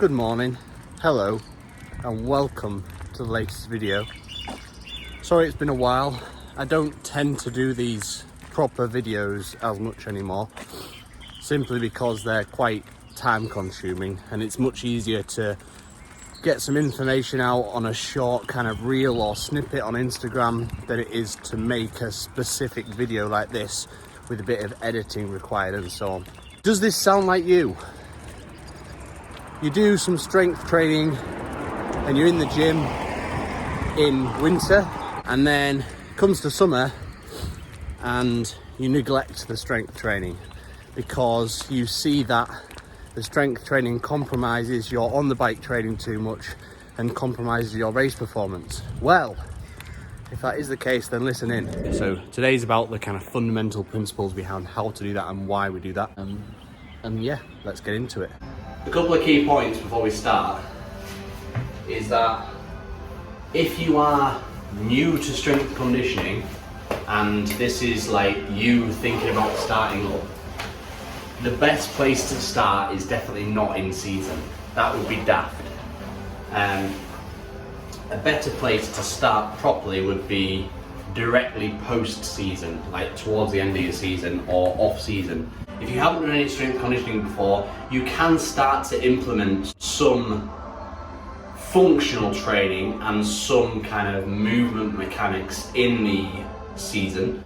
Good morning, hello, and welcome to the latest video. Sorry it's been a while. I don't tend to do these proper videos as much anymore, simply because they're quite time consuming and it's much easier to get some information out on a short kind of reel or snippet on Instagram than it is to make a specific video like this with a bit of editing required and so on. Does this sound like you? You do some strength training and you're in the gym in winter, and then comes to summer and you neglect the strength training because you see that the strength training compromises your on the bike training too much and compromises your race performance. Well, if that is the case, then listen in. So today's about the kind of fundamental principles behind how to do that and why we do that. And yeah, let's get into it. A couple of key points before we start is that if you are new to strength conditioning and this is like you thinking about starting up, the best place to start is definitely not in season. That would be daft. A better place to start properly would be directly post-season, like towards the end of your season or off-season. If you haven't done any strength conditioning before, you can start to implement some functional training and some kind of movement mechanics in the season.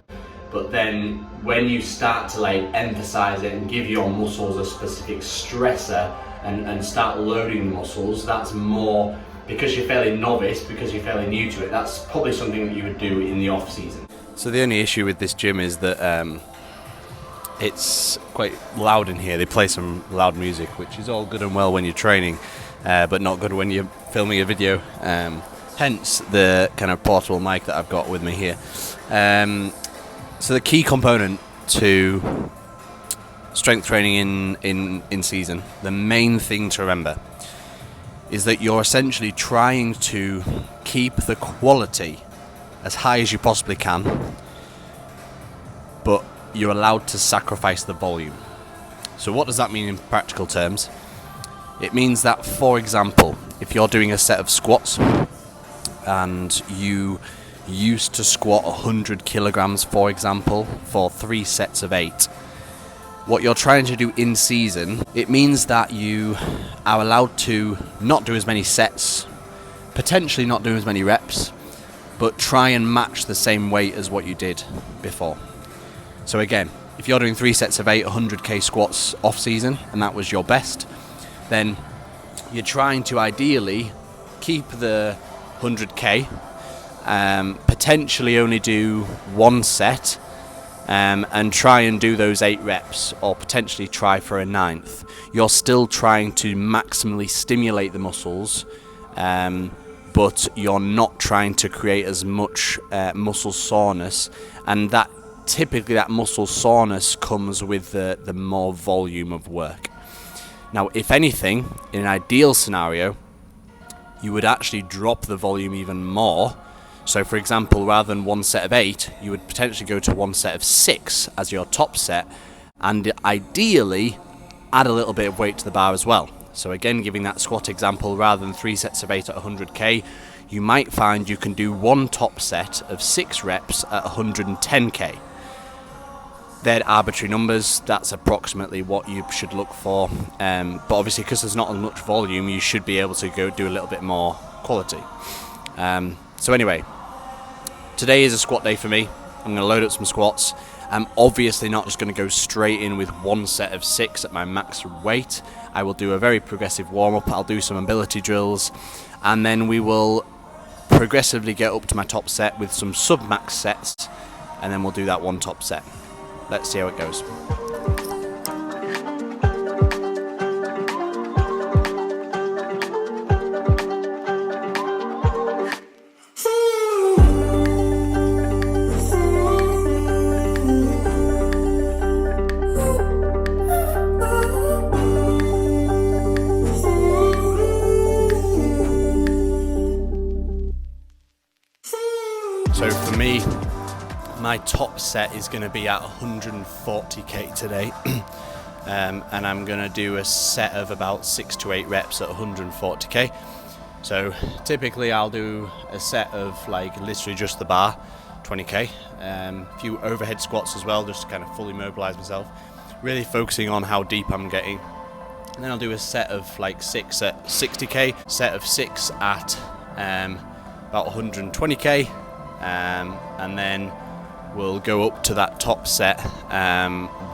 But then when you start to like emphasize it and give your muscles a specific stressor and start loading the muscles, that's more, because you're fairly novice, because you're fairly new to it, that's probably something that you would do in the off season. So the only issue with this gym is that it's quite loud in here. They play some loud music, which is all good and well when you're training, but not good when you're filming a video. Hence the kind of portable mic that I've got with me here. So the key component to strength training in season, the main thing to remember, is that you're essentially trying to keep the quality as high as you possibly can, but you're allowed to sacrifice the volume. So what does that mean in practical terms? It means that, for example, if you're doing a set of squats and you used to squat 100 kilograms, for example, for 3 sets of 8. What you're trying to do in season, it means that you are allowed to not do as many sets, potentially not do as many reps, but try and match the same weight as what you did before. So again, if you're doing 3 sets of 8, 100k squats off season, and that was your best, then you're trying to ideally keep the 100k, potentially only do 1 set, and try and do those 8 reps, or potentially try for a 9th. You're still trying to maximally stimulate the muscles, but you're not trying to create as much muscle soreness, and that typically that muscle soreness comes with the more volume of work. Now, if anything, in an ideal scenario, you would actually drop the volume even more. So for example, rather than 1 set of 8, you would potentially go to 1 set of 6 as your top set, and ideally add a little bit of weight to the bar as well. So again, giving that squat example, rather than 3 sets of 8 at 100k, you might find you can do 1 top set of 6 reps at 110k. They're arbitrary numbers, that's approximately what you should look for, but obviously because there's not as much volume, you should be able to go do a little bit more quality. So anyway, today is a squat day for me. I'm going to load up some squats. I'm obviously not just going to go straight in with 1 set of 6 at my max weight. I will do a very progressive warm-up, I'll do some mobility drills, and then we will progressively get up to my top set with some sub-max sets, and then we'll do that 1 top set. Let's see how it goes. So for me, my top set is going to be at 140k today. and I'm going to do a set of about 6 to 8 reps at 140k. So typically I'll do a set of like literally just the bar, 20k, a few overhead squats as well, just to kind of fully mobilize myself, really focusing on how deep I'm getting. And then I'll do a set of like 6 at 60k, set of 6 at about 120k, and then we'll go up to that top set,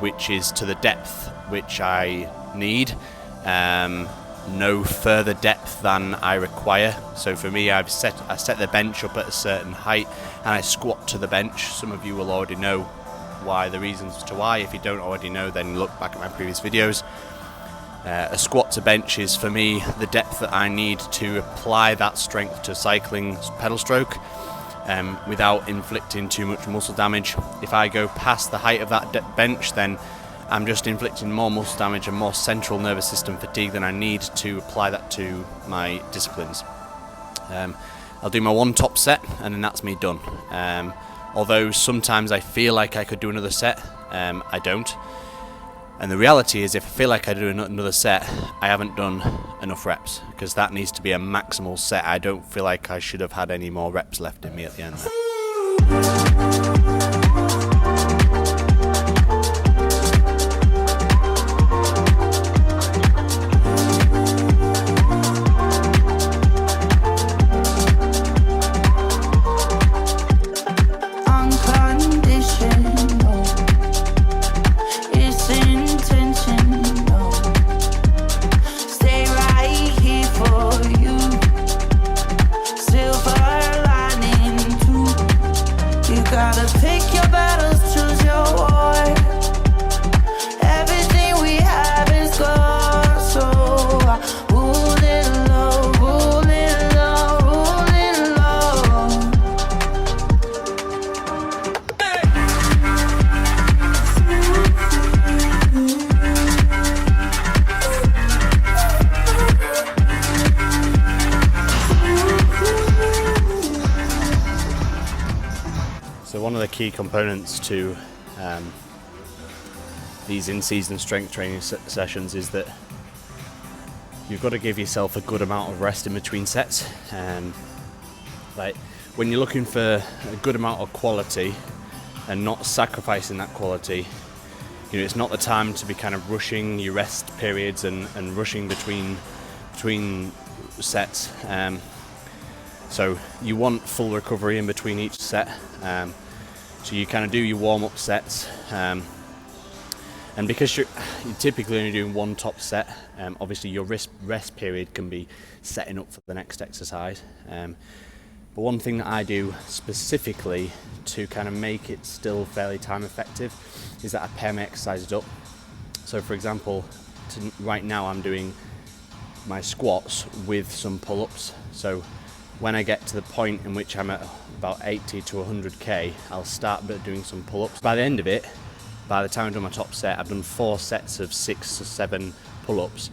which is to the depth which I need, no further depth than I require. So for me, I set the bench up at a certain height and I squat to the bench. Some of you will already know why, the reasons to why. If you don't already know, then look back at my previous videos. A squat to bench is for me the depth that I need to apply that strength to cycling pedal stroke, without inflicting too much muscle damage. If I go past the height of that bench, then I'm just inflicting more muscle damage and more central nervous system fatigue than I need to apply that to my disciplines. I'll do my one top set and then that's me done. Although sometimes I feel like I could do another set, I don't. And the reality is, if I feel like I do another set, I haven't done enough reps, because that needs to be a maximal set. I don't feel like I should have had any more reps left in me at the end there. So one of the key components to these in-season strength training sessions is that you've got to give yourself a good amount of rest in between sets. Like when you're looking for a good amount of quality and not sacrificing that quality, you know, it's not the time to be kind of rushing your rest periods and rushing between sets. So you want full recovery in between each set. So you kind of do your warm-up sets, and because you're typically only doing one top set, obviously your rest period can be setting up for the next exercise. But one thing that I do specifically to kind of make it still fairly time effective is that I pair my exercises up. So for example, right now I'm doing my squats with some pull-ups. So when I get to the point in which I'm at about 80 to 100k, I'll start doing some pull-ups. By the end of it, by the time I've done my top set, I've done 4 sets of 6 or 7 pull-ups,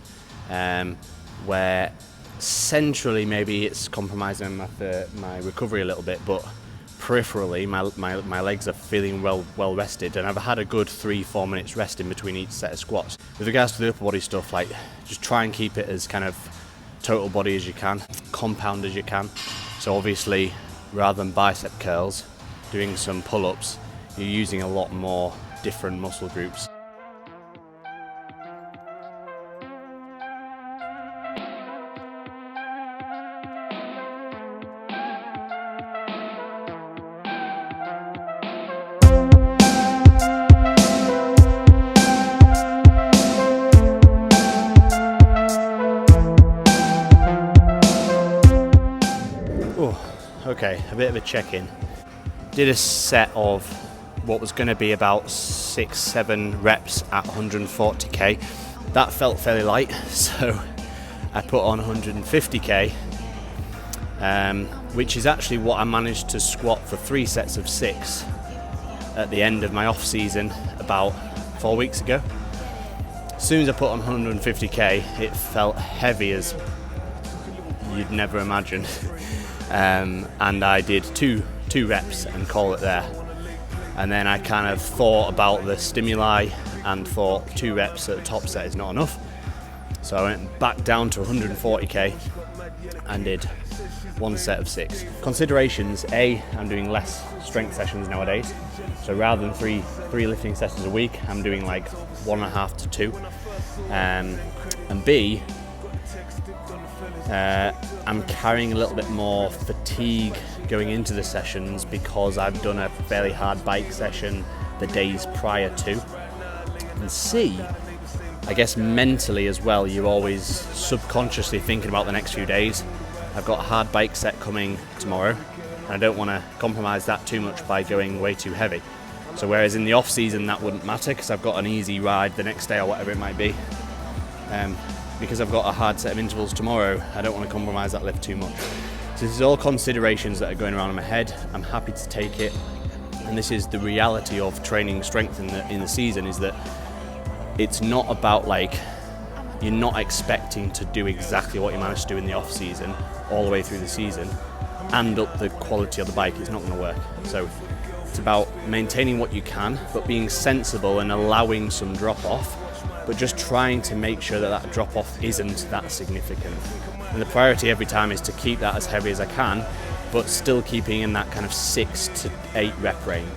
where centrally maybe it's compromising my recovery a little bit, but peripherally my legs are feeling well rested, and I've had a good 3-4 minutes rest in between each set of squats. With regards to the upper body stuff, like just try and keep it as kind of total body as you can, compound as you can. So obviously, rather than bicep curls, doing some pull-ups, you're using a lot more different muscle groups. Okay, a bit of a check-in. Did a set of what was going to be about 6-7 reps at 140k. That felt fairly light, so I put on 150k, which is actually what I managed to squat for 3 sets of 6 at the end of my off season about 4 weeks ago. As soon as I put on 150k, it felt heavy as you'd never imagine. And I did two reps and call it there. And then I kind of thought about the stimuli and thought 2 reps at the top set is not enough. So I went back down to 140k and did 1 set of 6. Considerations: A, I'm doing less strength sessions nowadays. So rather than three lifting sessions a week, I'm doing like 1.5 to 2. And B, I'm carrying a little bit more fatigue going into the sessions because I've done a fairly hard bike session the days prior to. And C, I guess mentally as well, you're always subconsciously thinking about the next few days. I've got a hard bike set coming tomorrow, and I don't want to compromise that too much by going way too heavy. So whereas in the off season that wouldn't matter because I've got an easy ride the next day or whatever it might be, because I've got a hard set of intervals tomorrow, I don't want to compromise that lift too much. So this is all considerations that are going around in my head. I'm happy to take it, and this is the reality of training strength in the season, is that it's not about like, you're not expecting to do exactly what you managed to do in the off season all the way through the season and up the quality of the bike. It's not going to work. So it's about maintaining what you can, but being sensible and allowing some drop off, but just trying to make sure that that drop off isn't that significant. And the priority every time is to keep that as heavy as I can, but still keeping in that kind of 6 to 8 rep range,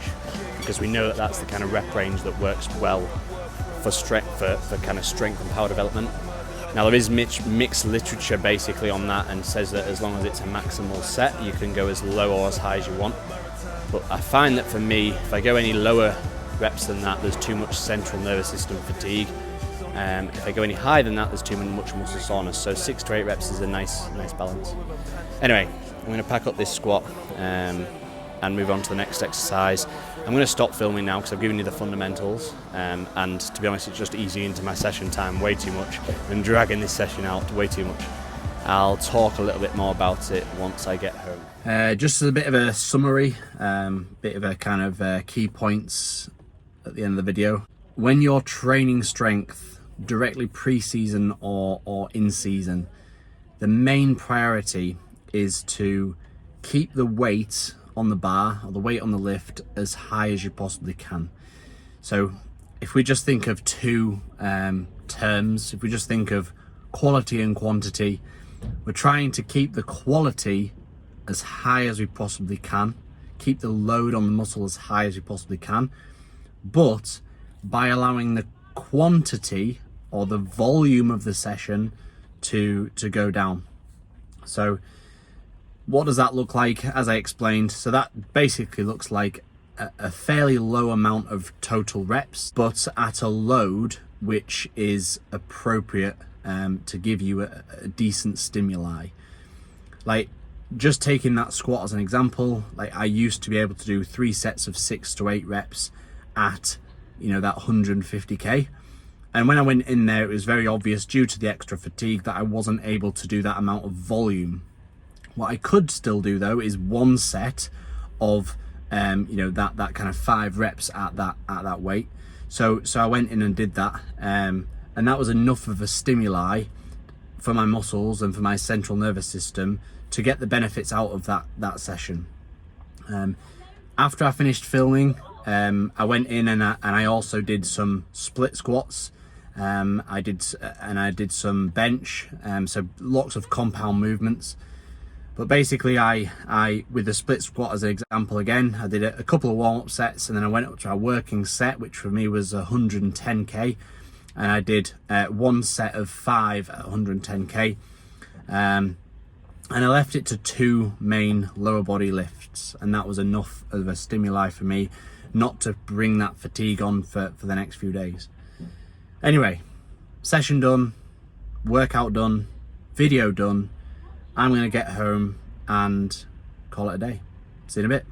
because we know that that's the kind of rep range that works well for kind of strength and power development. Now there is mixed literature basically on that, and says that as long as it's a maximal set, you can go as low or as high as you want. But I find that for me, if I go any lower reps than that, there's too much central nervous system fatigue. If I go any higher than that, there's too much muscle soreness. So 6 to 8 reps is a nice balance. Anyway, I'm going to pack up this squat and move on to the next exercise. I'm going to stop filming now because I've given you the fundamentals, and to be honest, it's just easing into my session time way too much and dragging this session out way too much. I'll talk a little bit more about it once I get home. Just as a bit of a summary, bit of a kind of key points at the end of the video. When you're training strength directly pre-season or in season, the main priority is to keep the weight on the bar or the weight on the lift as high as you possibly can. So if we just think of 2 terms, if we just think of quality and quantity, we're trying to keep the quality as high as we possibly can, keep the load on the muscle as high as you possibly can, but by allowing the quantity or the volume of the session to go down. So what does that look like? As I explained, so that basically looks like a fairly low amount of total reps, but at a load which is appropriate to give you a decent stimuli. Like, just taking that squat as an example, like I used to be able to do 3 sets of 6 to 8 reps at, you know, that 150k. And when I went in there, it was very obvious due to the extra fatigue that I wasn't able to do that amount of volume. What I could still do though is 1 set of you know, that kind of 5 reps at that weight. So I went in and did that, and that was enough of a stimuli for my muscles and for my central nervous system to get the benefits out of that session. After I finished filming, I went in and I also did some split squats. I did some bench, so lots of compound movements. But basically, I with the split squat as an example again, I did a couple of warm-up sets, and then I went up to a working set, which for me was 110k, and I did 1 set of 5 at 110k, and I left it to 2 main lower body lifts, and that was enough of a stimuli for me not to bring that fatigue on for the next few days. Anyway, session done, workout done, video done. I'm going to get home and call it a day. See you in a bit.